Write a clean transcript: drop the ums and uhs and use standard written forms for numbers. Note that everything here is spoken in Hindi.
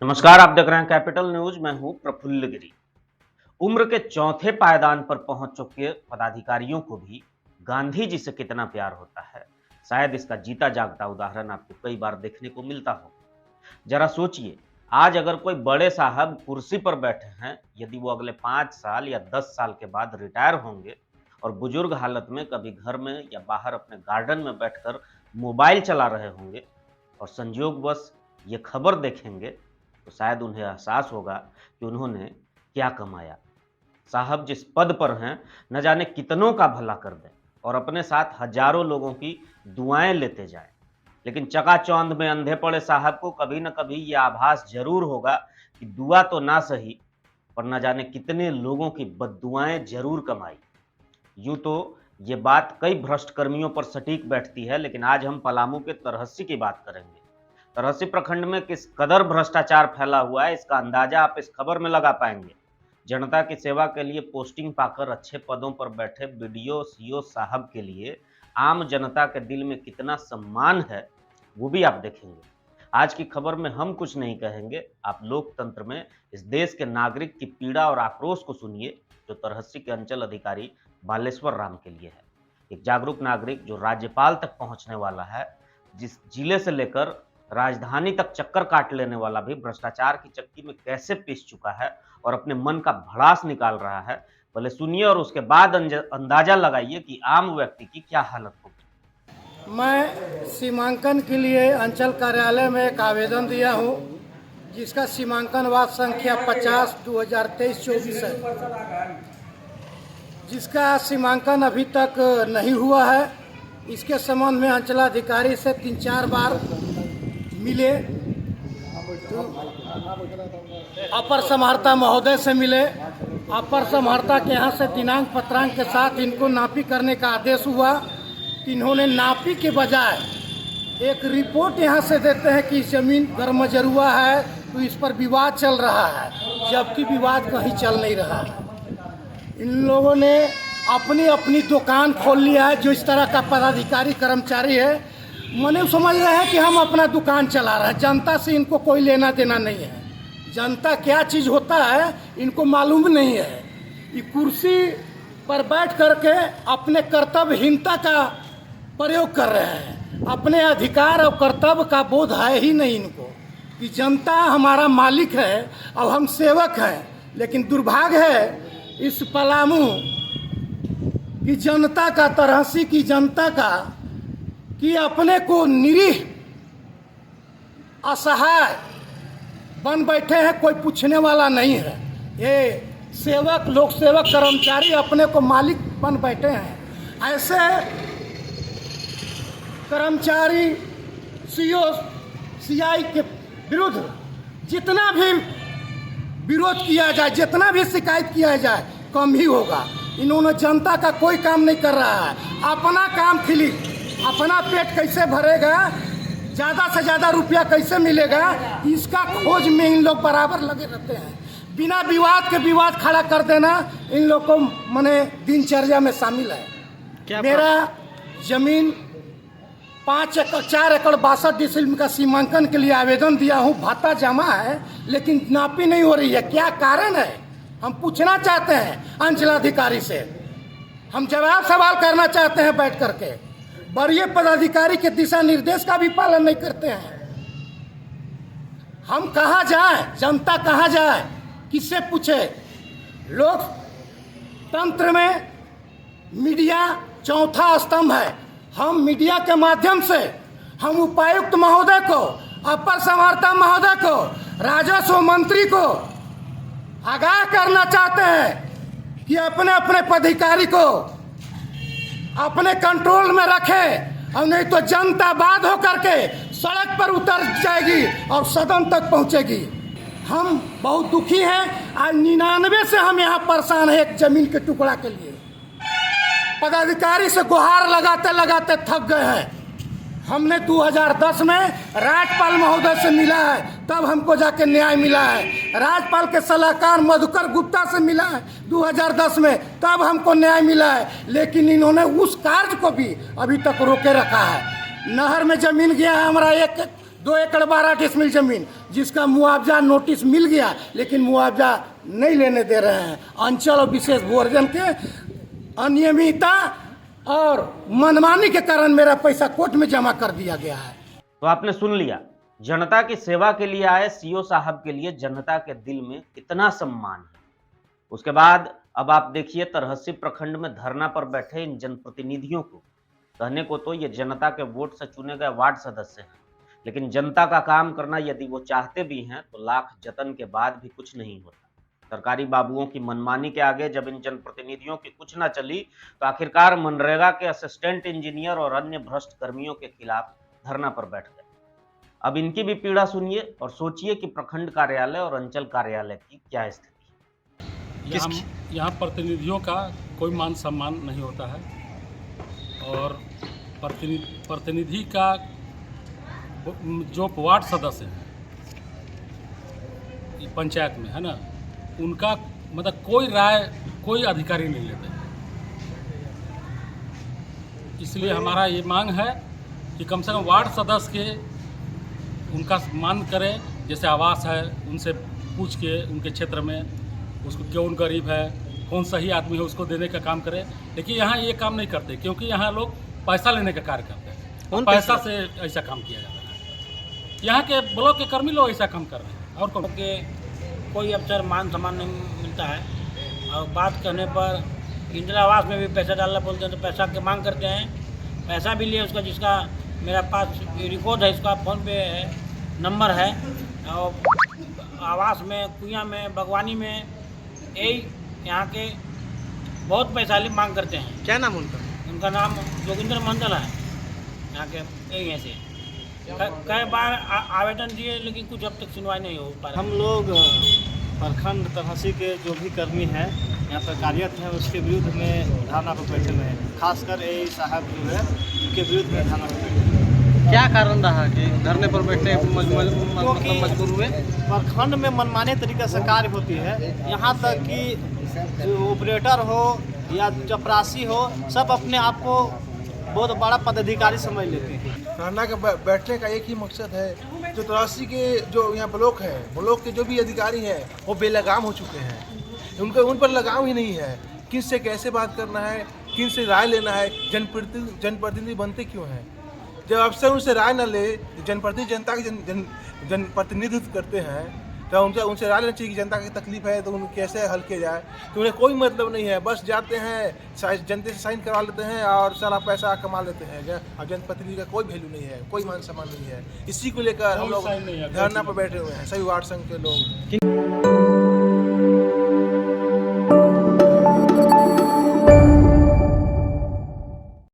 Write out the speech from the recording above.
नमस्कार, आप देख रहे हैं कैपिटल न्यूज। मैं हूं प्रफुल्ल गिरी। उम्र के चौथे पायदान पर पहुंच चुके पदाधिकारियों को भी गांधी जी से कितना प्यार होता है, शायद इसका जीता जागता उदाहरण आपको कई बार देखने को मिलता हो। जरा सोचिए, आज अगर कोई बड़े साहब कुर्सी पर बैठे हैं, यदि वो अगले 5 साल या 10 साल के बाद रिटायर होंगे और बुजुर्ग हालत में कभी घर में या बाहर अपने गार्डन में बैठकर मोबाइल चला रहे होंगे और संयोगवश ये खबर देखेंगे, तो शायद उन्हें एहसास होगा कि उन्होंने क्या कमाया। साहब जिस पद पर हैं, न जाने कितनों का भला कर दें और अपने साथ हजारों लोगों की दुआएं लेते जाएं। लेकिन चकाचौंध में अंधे पड़े साहब को कभी न कभी ये आभास जरूर होगा कि दुआ तो ना सही, पर न जाने कितने लोगों की बद्दुआएं जरूर कमाई। यूं तो ये बात कई भ्रष्ट कर्मियों पर सटीक बैठती है, लेकिन आज हम पलामू के तरहसी की बात करेंगे। तरहसी प्रखंड में किस कदर भ्रष्टाचार फैला हुआ है, इसका अंदाजा आप इस खबर में लगा पाएंगे। जनता की सेवा के लिए पोस्टिंग पाकर अच्छे पदों पर बैठे बीडीओ सीओ साहब के लिए आम जनता के दिल में कितना सम्मान है, वो भी आप देखेंगे। आज की खबर में हम कुछ नहीं कहेंगे, आप लोकतंत्र में इस देश के नागरिक की पीड़ा और आक्रोश को सुनिए, जो तरहसी के अंचल अधिकारी बालेश्वर राम के लिए है। एक जागरूक नागरिक जो राज्यपाल तक पहुंचने वाला है, जिस जिले से लेकर राजधानी तक चक्कर काट लेने वाला भी भ्रष्टाचार की चक्की में कैसे पिस चुका है और अपने मन का भड़ास निकाल रहा है। पहले सुनिए और उसके बाद अंदाजा लगाइए कि आम व्यक्ति की क्या हालत होगी। मैं सीमांकन के लिए अंचल कार्यालय में एक आवेदन दिया हूं, जिसका सीमांकन वार्ड संख्या 50/2023-24 है, जिसका सीमांकन अभी तक नहीं हुआ है। इसके संबंध में अंचलाधिकारी से 3-4 बार मिले, तो अपर समाहर्ता महोदय से मिले। अपर समाहर्ता के यहाँ से दिनांक पत्रांक के साथ इनको नापी करने का आदेश हुआ। इन्होंने नापी के बजाय एक रिपोर्ट यहाँ से देते हैं कि ज़मीन गरमजरुआ है, तो इस पर विवाद चल रहा है, जबकि विवाद कहीं चल नहीं रहा है। इन लोगों ने अपनी अपनी दुकान खोल लिया है। जो इस तरह का पदाधिकारी कर्मचारी है, मने समझ रहे हैं कि हम अपना दुकान चला रहे हैं, जनता से इनको कोई लेना देना नहीं है। जनता क्या चीज़ होता है इनको मालूम नहीं है। ये कुर्सी पर बैठ करके अपने कर्तव्यहीनता का प्रयोग कर रहे हैं। अपने अधिकार और कर्तव्य का बोध है ही नहीं इनको कि जनता हमारा मालिक है और हम सेवक हैं। लेकिन दुर्भाग्य है इस पलामू की जनता का, तरहसी की जनता का, कि अपने को निरीह असहाय बन बैठे हैं, कोई पूछने वाला नहीं है। ये सेवक, लोक सेवक, कर्मचारी अपने को मालिक बन बैठे हैं। ऐसे कर्मचारी सीओ सीआई के विरुद्ध जितना भी विरोध किया जाए, जितना भी शिकायत किया जाए, कम ही होगा। इन्होंने जनता का कोई काम नहीं कर रहा है। अपना काम खिली, अपना पेट कैसे भरेगा, ज़्यादा से ज़्यादा रुपया कैसे मिलेगा, इसका खोज में इन लोग बराबर लगे रहते हैं। बिना विवाद के विवाद खड़ा कर देना इन लोग को मने दिनचर्या में शामिल है। मेरा जमीन 4 एकड़ 62 डिसमिल का सीमांकन के लिए आवेदन दिया हूँ, भाता जमा है, लेकिन नापी नहीं हो रही है। क्या कारण है, हम पूछना चाहते हैं अंचलाधिकारी से। हम जवाब सवाल करना चाहते हैं बैठ करके। वरीय पदाधिकारी के दिशा निर्देश का भी पालन नहीं करते हैं। हम कहाँ जाएं, जनता कहाँ जाए, किससे पूछे? लोकतंत्र में मीडिया चौथा स्तंभ है। हम मीडिया के माध्यम से हम उपायुक्त महोदय को, अपर समाहर्ता महोदय को, राजस्व मंत्री को आगाह करना चाहते हैं कि अपने अपने पदाधिकारी को अपने कंट्रोल में रखें, और नहीं तो जनता बाध होकर के सड़क पर उतर जाएगी और सदन तक पहुंचेगी। हम बहुत दुखी हैं। आज 99 से हम यहाँ परेशान हैं एक जमीन के टुकड़ा के लिए। पदाधिकारी से गुहार लगाते लगाते थक गए हैं। हमने 2010 में राज्यपाल महोदय से मिला है, तब हमको जाके न्याय मिला है। राज्यपाल के सलाहकार मधुकर गुप्ता से मिला है 2010 में, तब हमको न्याय मिला है। लेकिन इन्होंने उस कार्य को भी अभी तक रोके रखा है। नहर में जमीन गया है हमारा 1 2 एकड़ 12 डिसमिल जमीन जिसका मुआवजा नोटिस मिल गया, लेकिन मुआवजा नहीं लेने दे रहे हैं। अंचल और विशेष भूअर्जन के अनियमितता और मनमानी के कारण मेरा पैसा कोर्ट में जमा कर दिया गया है। तो आपने सुन लिया, जनता की सेवा के लिए आए सीओ साहब के लिए जनता के दिल में कितना सम्मान है। उसके बाद अब आप देखिए तरहसी प्रखंड में धरना पर बैठे इन जनप्रतिनिधियों को। कहने को तो ये जनता के वोट से चुने गए वार्ड सदस्य हैं, लेकिन जनता का काम करना यदि वो चाहते भी हैं तो लाख जतन के बाद भी कुछ नहीं होता। सरकारी बाबुओं की मनमानी के आगे जब इन जनप्रतिनिधियों की कुछ ना चली तो आखिरकार मनरेगा के असिस्टेंट इंजीनियर और अन्य भ्रष्ट कर्मियों के खिलाफ धरना पर बैठ गए। अब इनकी भी पीड़ा सुनिए और सोचिए कि प्रखंड कार्यालय और अंचल कार्यालय की क्या स्थिति है। यहाँ प्रतिनिधियों का कोई मान सम्मान नहीं होता है और प्रतिनिधि का जो वार्ड सदस्य हैं पंचायत में है ना, उनका मतलब कोई राय कोई अधिकारी नहीं लेते। इसलिए हमारा ये मांग है कि कम से कम वार्ड सदस्य के उनका मान करें। जैसे आवास है उनसे पूछ के उनके क्षेत्र में उसको कौन गरीब है, कौन सही आदमी है, उसको देने का काम करें। लेकिन यहाँ ये काम नहीं करते क्योंकि यहाँ लोग पैसा लेने का कार्य करते हैं और पैसा से ऐसा काम किया जाता है। यहाँ के ब्लॉक के कर्मी लोग ऐसा काम कर रहे हैं और कोई अवसर मान सम्मान नहीं मिलता है। और बात करने पर इंदिरा आवास में भी पैसा डालना बोलते हैं तो पैसा की मांग करते हैं। पैसा भी लिए उसका, जिसका मेरा पास रिकॉर्ड है, इसका फ़ोन पे है, नंबर है। और आवास में, कुइयाँ में, बागवानी में, यही यहाँ के बहुत पैसा ले मांग करते हैं। क्या नाम उनका? उनका नाम जोगिंदर मंडल है। यहाँ के यही ऐसे कई बार आवेदन दिए लेकिन कुछ अब तक सुनवाई नहीं हो पा रहा। हम लोग प्रखंड तरहसी के जो भी कर्मी हैं यहाँ पर कार्यरत हैं उसके विरुद्ध में धरना पर बैठे हुए हैं। खासकर ए साहब जो है उनके विरुद्ध में धरना पर बैठे हैं। क्या कारण रहा कि धरने पर बैठने मतलब मजबूर हुए? प्रखंड में मनमाने तरीके से कार्य होती है। यहाँ तक कि जो ऑपरेटर हो या चपरासी हो, सब अपने आप को बहुत बड़ा पदाधिकारी समझ लेते हैं। धरना के बैठने का एक ही मकसद है, जो तरहसी के जो यहाँ ब्लॉक है, ब्लॉक के जो भी अधिकारी हैं वो बेलगाम हो चुके हैं। उन पर लगाम ही नहीं है। किन से कैसे बात करना है, किन से राय लेना है, जनप्रतिनिधि बनते क्यों हैं? जब अफसर उनसे राय न ले, जनप्रतिनिधि जनता के जनप्रतिनिधित्व करते हैं तो उनसे राय लेना चाहिए कि जनता की तकलीफ है तो उन्हें कैसे हल किया जाए। तो उन्हें कोई मतलब नहीं है, बस जाते हैं जनता से साइन करवा लेते हैं और सारा पैसा कमा लेते हैं। और जनप्रतिनिधि का कोई वैल्यू नहीं है, कोई मान सम्मान नहीं है। इसी को लेकर हम लोग धरना पर बैठे हुए हैं, सभी वार्ड संघ के लोग।